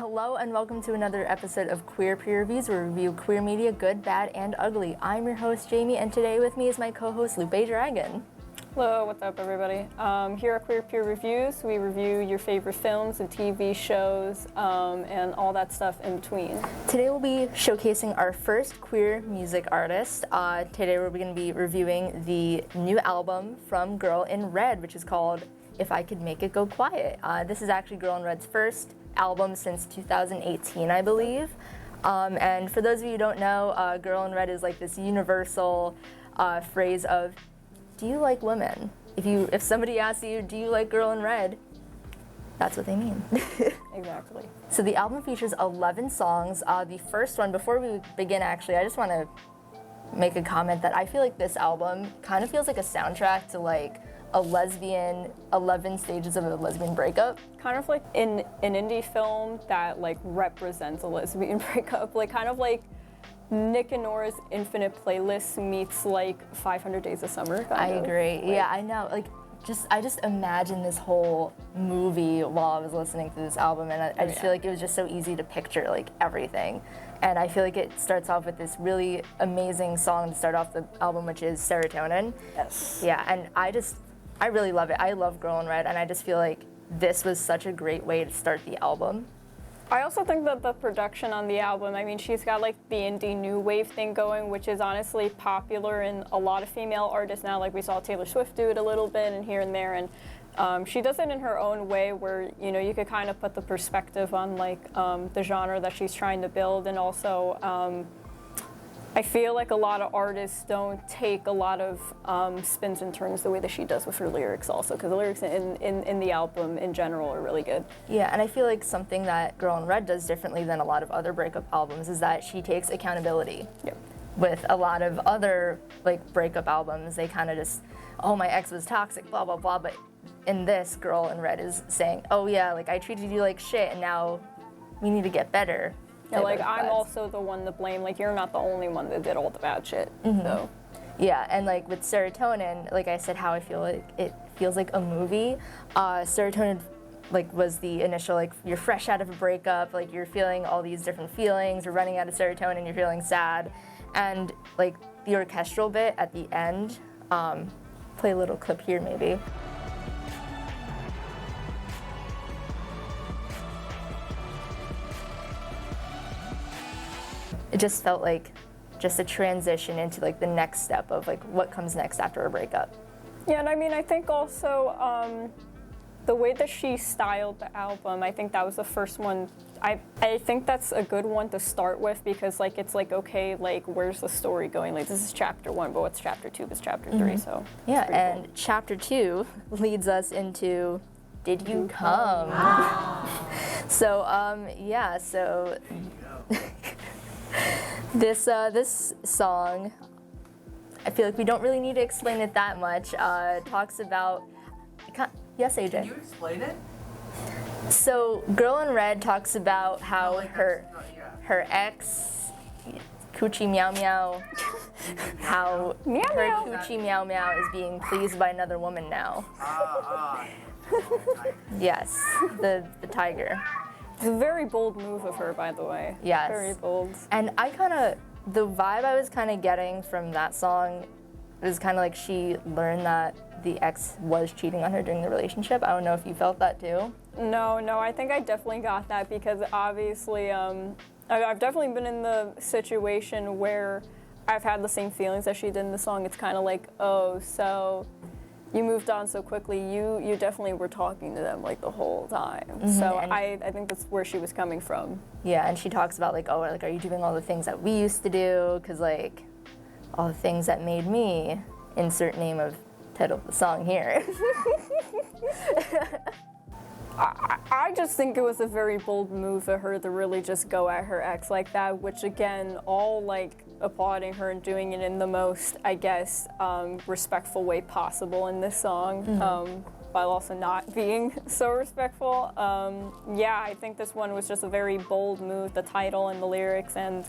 Hello and welcome to another episode of Queer Peer Reviews, where we review queer media, good, bad, and ugly. I'm your host, Jamie, and today with me is my co-host, Lupe Dragon. Hello, what's up, everybody? Here at Queer Peer Reviews, we review your favorite films and TV shows and all that stuff in between. Today we'll be showcasing our first queer music artist. Today we're going to be reviewing the new album from Girl in Red, which is called If I Could Make It Go Quiet. This is actually Girl in Red's first album since 2018, I believe. And for those of you who don't know, Girl in Red is like this universal phrase of, do you like women? If somebody asks you, do you like Girl in Red? That's what they mean. Exactly. So the album features 11 songs. The first one, before we begin actually, I just want to make a comment that I feel like this album kind of feels like a soundtrack to like a lesbian, 11 stages of a lesbian breakup. Kind of like an indie film that like represents a lesbian breakup, like kind of like Nick and Nora's Infinite Playlist meets like 500 Days of Summer. I agree. Yeah, I know. Like, I just imagine this whole movie while I was listening to this album, and I just feel like it was just so easy to picture like everything. And I feel like it starts off with this really amazing song to start off the album, which is Serotonin. Yes. Yeah, and I really love it. I love Girl in Red, and I just feel like this was such a great way to start the album. I also think that the production on the album, I mean, she's got like the indie new wave thing going, which is honestly popular in a lot of female artists now. Like we saw Taylor Swift do it a little bit and here and there, and she does it in her own way where, you know, you could kind of put the perspective on like the genre that she's trying to build, and also I feel like a lot of artists don't take a lot of spins and turns the way that she does with her lyrics also, because the lyrics in the album in general are really good. Yeah, and I feel like something that Girl in Red does differently than a lot of other breakup albums is that she takes accountability. Yep. With a lot of other like breakup albums, they kind of just, oh, my ex was toxic, blah, blah, blah, but in this, Girl in Red is saying, oh yeah, like I treated you like shit and now we need to get better. Yeah, like I'm also the one to blame. Like you're not the only one that did all the bad shit. Mm-hmm. So. Yeah, and like with Serotonin, like I said, how I feel like it feels like a movie. Serotonin, like was the initial like you're fresh out of a breakup, like you're feeling all these different feelings. You're running out of serotonin. You're feeling sad, and like the orchestral bit at the end. Play a little clip here, maybe. It just felt like just a transition into like the next step of like what comes next after a breakup. Yeah, and I mean, I think also the way that she styled the album, I think that was the first one. I think that's a good one to start with, because like it's like, okay, like where's the story going? Like this is chapter 1, but what's chapter 2? It's chapter 3, so. Yeah, and cool. Chapter 2 leads us into Did You Come? So, yeah, so this song, I feel like we don't really need to explain it that much. Talks about, yes, AJ. Can you explain it? So Girl in Red talks about how her ex, Coochie Meow Meow, how meow, her meow. Coochie Meow Meow is being pleased by another woman now. Yes, the tiger. It's a very bold move of her, by the way. Yes. Very bold. And the vibe I was kind of getting from that song was kind of like she learned that the ex was cheating on her during the relationship. I don't know if you felt that too. No, I think I definitely got that, because obviously I've definitely been in the situation where I've had the same feelings that she did in the song. It's kind of like, oh, so you moved on so quickly. You definitely were talking to them like the whole time. Mm-hmm. So I think that's where she was coming from. Yeah, and she talks about like, oh, like, are you doing all the things that we used to do? Because like, all the things that made me, insert name of title of the song here. I just think it was a very bold move of her to really just go at her ex like that, which again, all like applauding her and doing it in the most, I guess, respectful way possible in this song, while also not being so respectful. Yeah, I think this one was just a very bold move, the title and the lyrics, and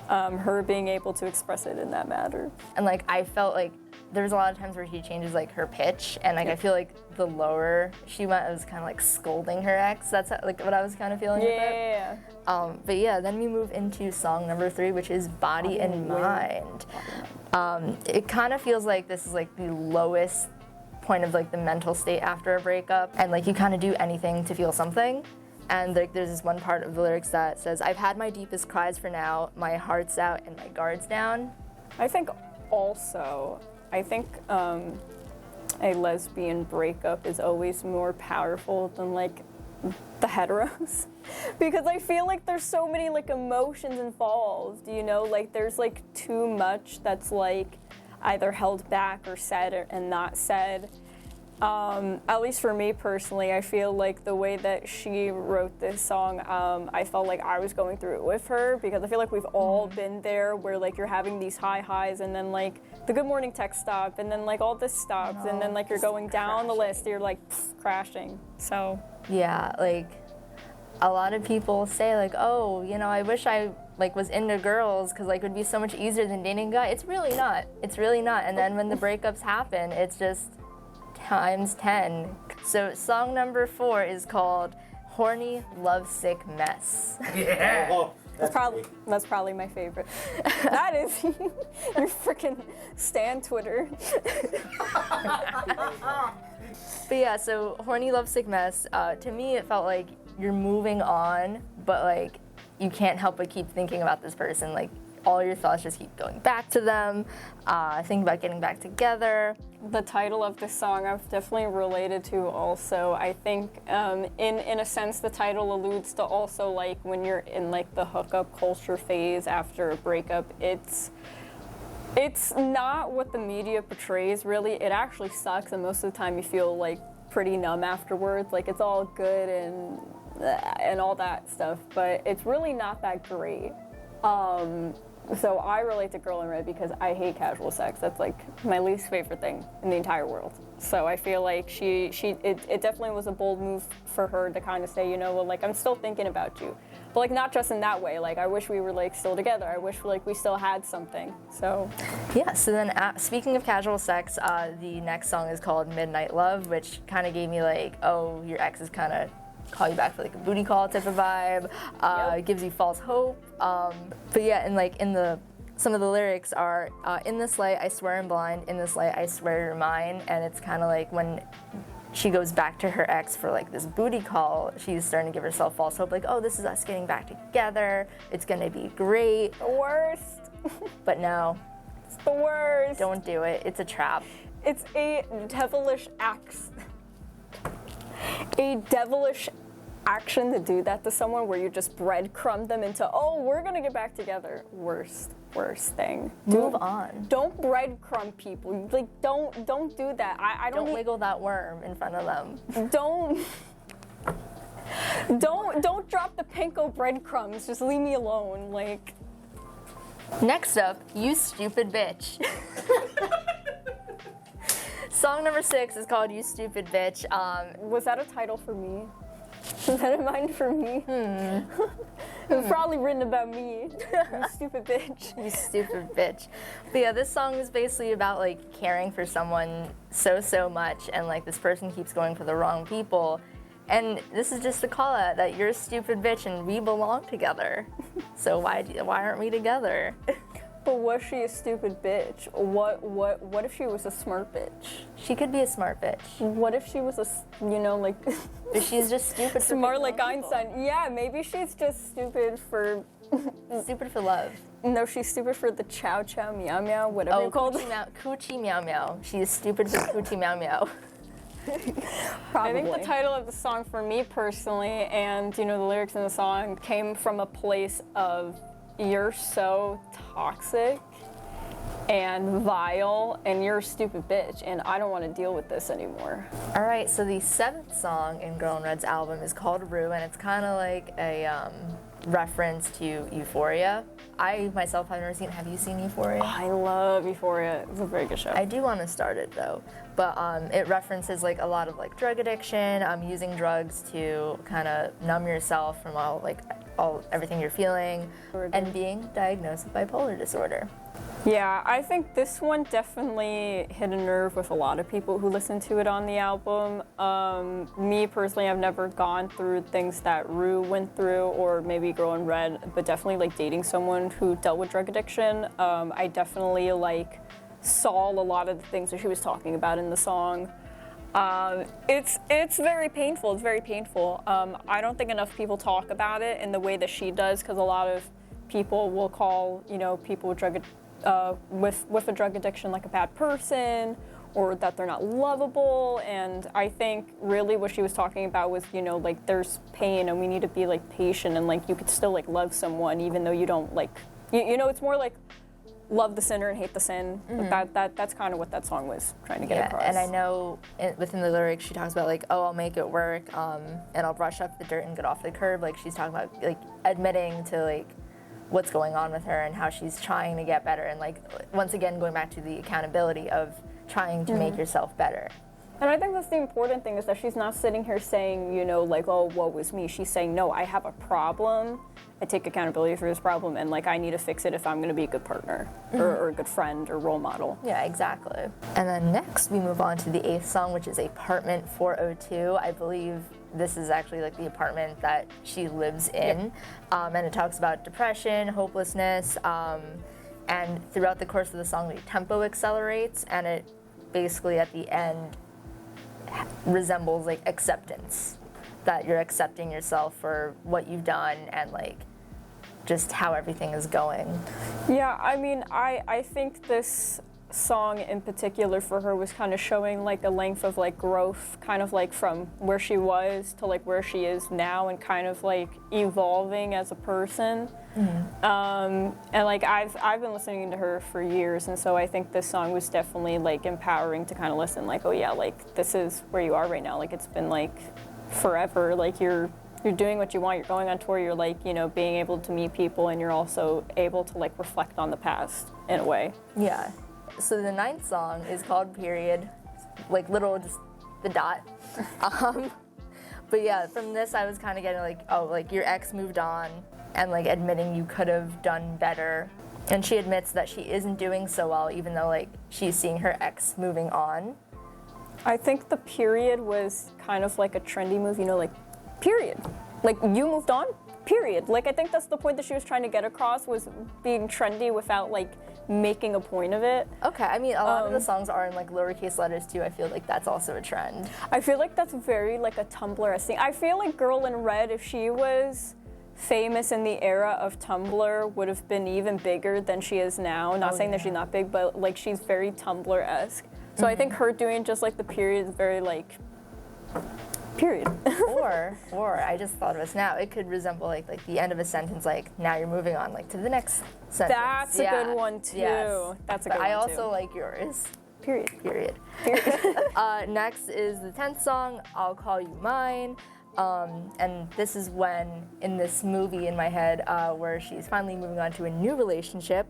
her being able to express it in that manner. And like, I felt like there's a lot of times where she changes like her pitch, and like I feel like the lower she went, it was kind of like scolding her ex. That's like what I was kind of feeling with it. But yeah, then we move into song number 3, which is Body and Mind. It kind of feels like this is like the lowest point of like the mental state after a breakup, and like you kind of do anything to feel something. And like there's this one part of the lyrics that says, "I've had my deepest cries for now, my heart's out and my guard's down." I think a lesbian breakup is always more powerful than like the heteros because I feel like there's so many like emotions involved, you know, like there's like too much that's like either held back or said and not said. At least for me personally, I feel like the way that she wrote this song, I felt like I was going through it with her because I feel like we've all been there where like you're having these highs and then like the good morning text stopped and then like all this stops and then like you're going down the list, you're like crashing. So yeah, like a lot of people say like, oh, you know, I wish I like was into girls because like it would be so much easier than dating a guy. It's really not. And then when the breakups happen, it's just times 10. So song number 4 is called Horny, Lovesick Mess. Yeah. That's probably my favorite. That is your freaking stan Twitter. But yeah, so Horny, Lovesick Mess, to me it felt like you're moving on, but like you can't help but keep thinking about this person. Like all your thoughts just keep going back to them, think about getting back together. The title of this song I've definitely related to also. I think in a sense the title alludes to also like when you're in like the hookup culture phase after a breakup. It's not what the media portrays really. It actually sucks and most of the time you feel like pretty numb afterwards. Like it's all good and all that stuff, but it's really not that great. So I relate to Girl in Red because I hate casual sex. That's like my least favorite thing in the entire world. So I feel like it definitely was a bold move for her to kind of say, you know, well, like I'm still thinking about you, but like not just in that way. Like I wish we were like still together. I wish like we still had something. So yeah. So then, speaking of casual sex, the next song is called Midnight Love, which kind of gave me like, oh, your ex is kind of call you back for like a booty call type of vibe. Gives you false hope. But yeah, and like some of the lyrics are, in this light I swear I'm blind, in this light I swear you're mine. And it's kind of like when she goes back to her ex for like this booty call, she's starting to give herself false hope, like, oh, this is us getting back together, it's gonna be great. The worst. But no. It's the worst. Don't do it, it's a trap. It's a devilish action to do that to someone where you just breadcrumb them into, oh, we're gonna get back together. Worst thing. Move on. Don't breadcrumb people. Like don't do that. I don't wiggle that worm in front of them. Don't drop the panko breadcrumbs. Just leave me alone. Like. Next up, You Stupid Bitch. Song number 6 is called You Stupid Bitch. Was that a title for me? Was that a mind for me? It was probably written about me. You stupid bitch. You stupid bitch. But yeah, this song is basically about like caring for someone so much, and like this person keeps going for the wrong people. And this is just a call out that you're a stupid bitch and we belong together. So why aren't we together? But was she a stupid bitch? What if she was a smart bitch? She could be a smart bitch. What if she was like... But she's just stupid for smart like Einstein. People. Yeah, maybe she's just stupid for... Stupid for love. No, she's stupid for the chow chow meow meow, whatever you called it. Coochie meow meow. She is stupid for coochie meow meow. Probably. I think the title of the song for me personally, and the lyrics in the song came from a place of, you're so toxic and vile and you're a stupid bitch and I don't want to deal with this anymore. All right, so the 7th song in Girl in Red's album is called Rue, and it's kind of like a reference to Euphoria. I myself have never seen. Have you seen Euphoria? I love Euphoria. It's a very good show. I do want to start it though, but it references like a lot of like drug addiction, using drugs to kind of numb yourself from everything you're feeling, and being diagnosed with bipolar disorder. Yeah, I think this one definitely hit a nerve with a lot of people who listen to it on the album. Me personally, I've never gone through things that Rue went through, or maybe Girl in Red, but definitely like dating someone who dealt with drug addiction. I definitely like saw a lot of the things that she was talking about in the song. It's very painful. It's very painful. I don't think enough people talk about it in the way that she does, because a lot of people will call, people with with a drug addiction like a bad person, or that they're not lovable. And I think really what she was talking about was, like there's pain and we need to be like patient, and like you could still like love someone even though you don't like, it's more like love the sinner and hate the sin. Mm-hmm. That's kind of what that song was trying to get across. And I know within the lyrics she talks about like, oh, I'll make it work, and I'll brush up the dirt and get off the curb. Like she's talking about like admitting to like what's going on with her and how she's trying to get better, and like once again going back to the accountability of trying to make yourself better. And I think that's the important thing, is that she's not sitting here saying, like, oh, woe was me. She's saying, no, I have a problem. I take accountability for this problem, and like I need to fix it if I'm going to be a good partner or a good friend or role model. Yeah, exactly. And then next we move on to the 8th song, which is Apartment 402. I believe this is actually like the apartment that she lives in. And it talks about depression, hopelessness, and throughout the course of the song the tempo accelerates, and it basically at the end resembles like acceptance, that you're accepting yourself for what you've done and like just how everything is going. Yeah, I mean, I think this song in particular for her was kind of showing like a length of like growth, kind of like from where she was to like where she is now, and kind of like evolving as a person. And like I've been listening to her for years, and so I think this song was definitely like empowering to kind of listen, like, oh yeah, like this is where you are right now. Like it's been like forever. Like you're doing what you want. You're going on tour. You're like, being able to meet people, and you're also able to like reflect on the past in a way. Yeah. So the 9th song is called Period, like literal just the dot. But yeah, from this I was kind of getting like, oh, like your ex moved on, and like admitting you could have done better. And she admits that she isn't doing so well, even though like she's seeing her ex moving on. I think the period was kind of like a trendy move, like period. Like you moved on, period. Like I think that's the point that she was trying to get across, was being trendy without like making a point of it. Okay, I mean a lot of the songs are in like lowercase letters too. I feel like that's also a trend. I feel like that's very like a Tumblr-esque thing. I feel like Girl in Red, if she was famous in the era of Tumblr, would have been even bigger than she is now. Not saying that she's not big, but like she's very Tumblr-esque. So I think her doing just like the period is very like period. or I just thought of this now. It could resemble like the end of a sentence, like now you're moving on like to the next sentence. That's a good one too. Yes. That's a good one too. I also like yours. Period. Next is the 10th song, I'll Call You Mine. And this is when, in this movie in my head, where she's finally moving on to a new relationship.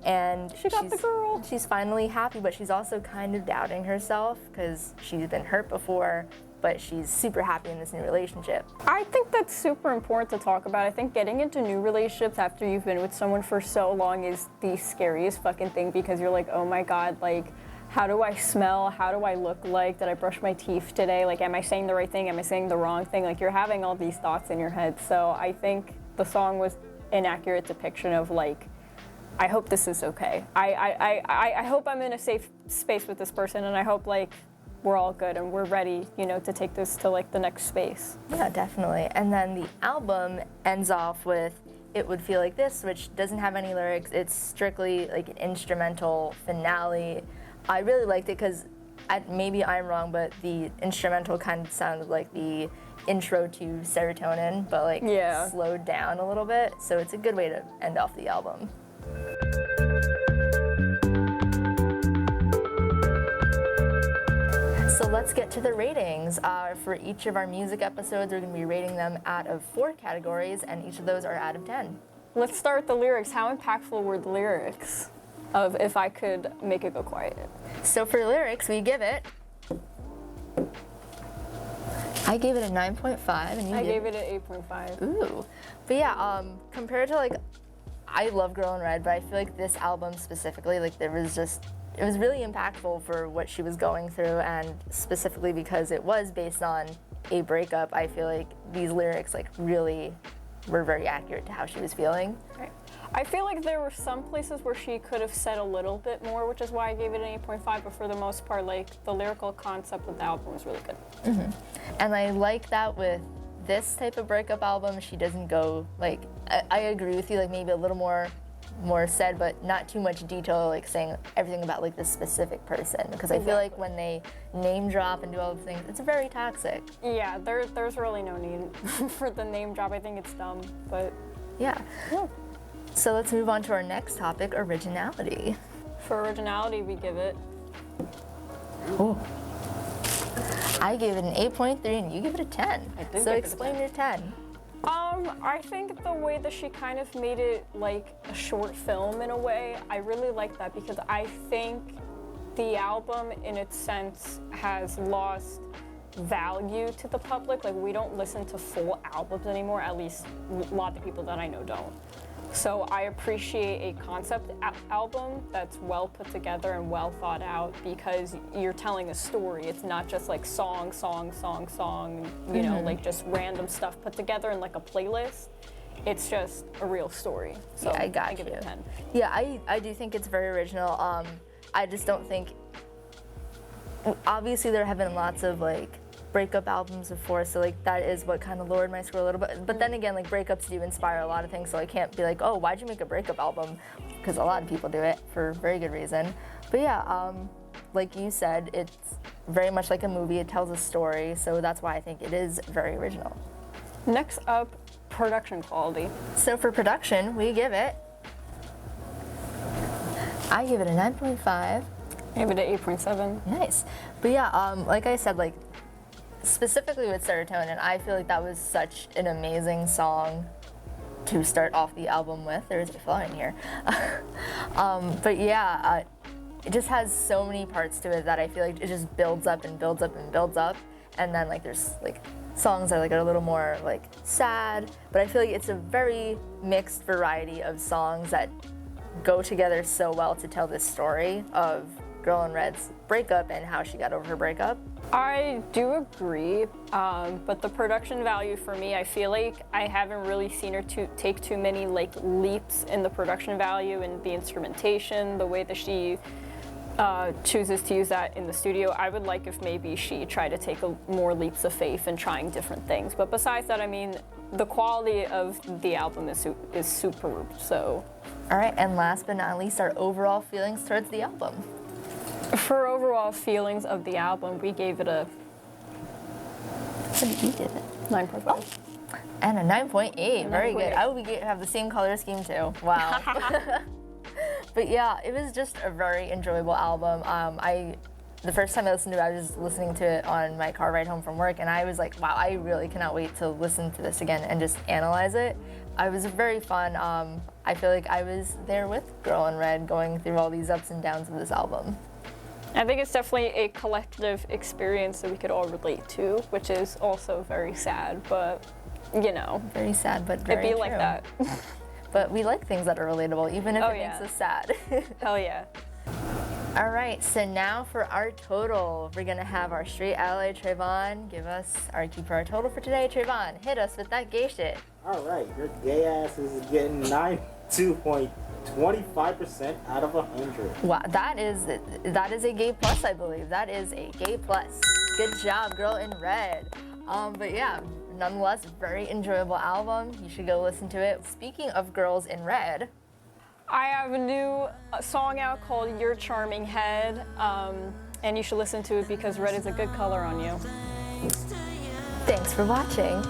And she got the girl. She's finally happy, but she's also kind of doubting herself because she's been hurt before, but she's super happy in this new relationship. I think that's super important to talk about. I think getting into new relationships after you've been with someone for so long is the scariest fucking thing, because you're like, oh my God, like, how do I smell? How do I look like? Did I brush my teeth today? Like, am I saying the right thing? Am I saying the wrong thing? Like, you're having all these thoughts in your head. So I think the song was an accurate depiction of like, I hope this is okay. I hope I'm in a safe space with this person, and I hope like we're all good and we're ready, to take this to like the next space. Yeah, definitely. And then the album ends off with It Would Feel Like This, which doesn't have any lyrics. It's strictly like an instrumental finale. I really liked it because maybe I'm wrong, but the instrumental kind of sounded like the intro to Serotonin, but like slowed down a little bit. So it's a good way to end off the album. So let's get to the ratings. For each of our music episodes, we're going to be rating them out of 4 categories, and each of those are out of 10. Let's start with the lyrics. How impactful were the lyrics of If I Could Make It Go Quiet? So for lyrics, we give it... I gave it a 9.5, and you I gave it an 8.5. Ooh. But yeah, compared to like... I love Girl in Red, but I feel like this album specifically, like it was really impactful for what she was going through, and specifically because it was based on a breakup, I feel like these lyrics like really were very accurate to how she was feeling. Right. I feel like there were some places where she could have said a little bit more, which is why I gave it an 8.5, but for the most part, like, the lyrical concept of the album was really good. Mm-hmm. And I like that with this type of breakup album, she doesn't go, like, I agree with you, like, maybe a little more said, but not too much detail, like saying everything about like this specific person, because I feel like when they name drop and do all the things, it's very toxic. Yeah, there's really no need for the name drop. I think it's dumb, but yeah. So let's move on to our next topic, originality. For originality, we give it. Oh. I gave it an 8.3 and you give it a 10. So explain your 10. I think the way that she kind of made it like a short film in a way, I really like that, because I think the album in its sense has lost value to the public. Like, we don't listen to full albums anymore, at least a lot of the people that I know don't. So I appreciate a concept album that's well put together and well thought out, because you're telling a story. It's not just like song, you know, like just random stuff put together in like a playlist. It's just a real story. So yeah, I give it a 10. Yeah, I do think it's very original. I just don't think, obviously there have been lots of like breakup albums before, so like that is what kind of lowered my score a little bit. But then again, like breakups do inspire a lot of things, so I can't be like, oh, why'd you make a breakup album? Because a lot of people do it for very good reason. But yeah, like you said, it's very much like a movie. It tells a story, so that's why I think it is very original. Next up, production quality. So for production, we give it, I give it a 9.5. I give it an 8.7. Nice. But yeah, like I said, like specifically with Serotonin, I feel like that was such an amazing song to start off the album with. There's a fly in here. But yeah, it just has so many parts to it that I feel like it just builds up and builds up and builds up. And then like there's like songs that like are a little more like sad, but I feel like it's a very mixed variety of songs that go together so well to tell this story of Girl in Red's breakup and how she got over her breakup. I do agree, but the production value for me, I feel like I haven't really seen her take too many like leaps in the production value and the instrumentation, the way that she chooses to use that in the studio. I would like if maybe she tried to take more leaps of faith in trying different things. But besides that, I mean, the quality of the album is superb. So. All right, and last but not least, our overall feelings towards the album. For overall feelings of the album, we gave it a... What did you give it? 9.5. Oh. And a 9.8. Very good. I would have the same color scheme too. Wow. But yeah, it was just a very enjoyable album. The first time I listened to it, I was just listening to it on my car ride home from work, and I was like, wow, I really cannot wait to listen to this again and just analyze it. It was very fun. I feel like I was there with Girl in Red going through all these ups and downs of this album. I think it's definitely a collective experience that we could all relate to, which is also very sad, but, you know. Very sad, but very true. It'd be like that. But we like things that are relatable, even if it makes us sad. Hell yeah. All right, so now for our total. We're gonna have our straight ally, Trayvon, give us our key for our total for today. Trayvon, hit us with that gay shit. All right, your gay ass is getting 92.25% out of 100. Wow, that is a gay plus, I believe. That is a gay plus. Good job, Girl in Red. But yeah, nonetheless, very enjoyable album. You should go listen to it. Speaking of Girls in Red, I have a new song out called Your Charming Head, and you should listen to it because red is a good color on you. Thanks for watching.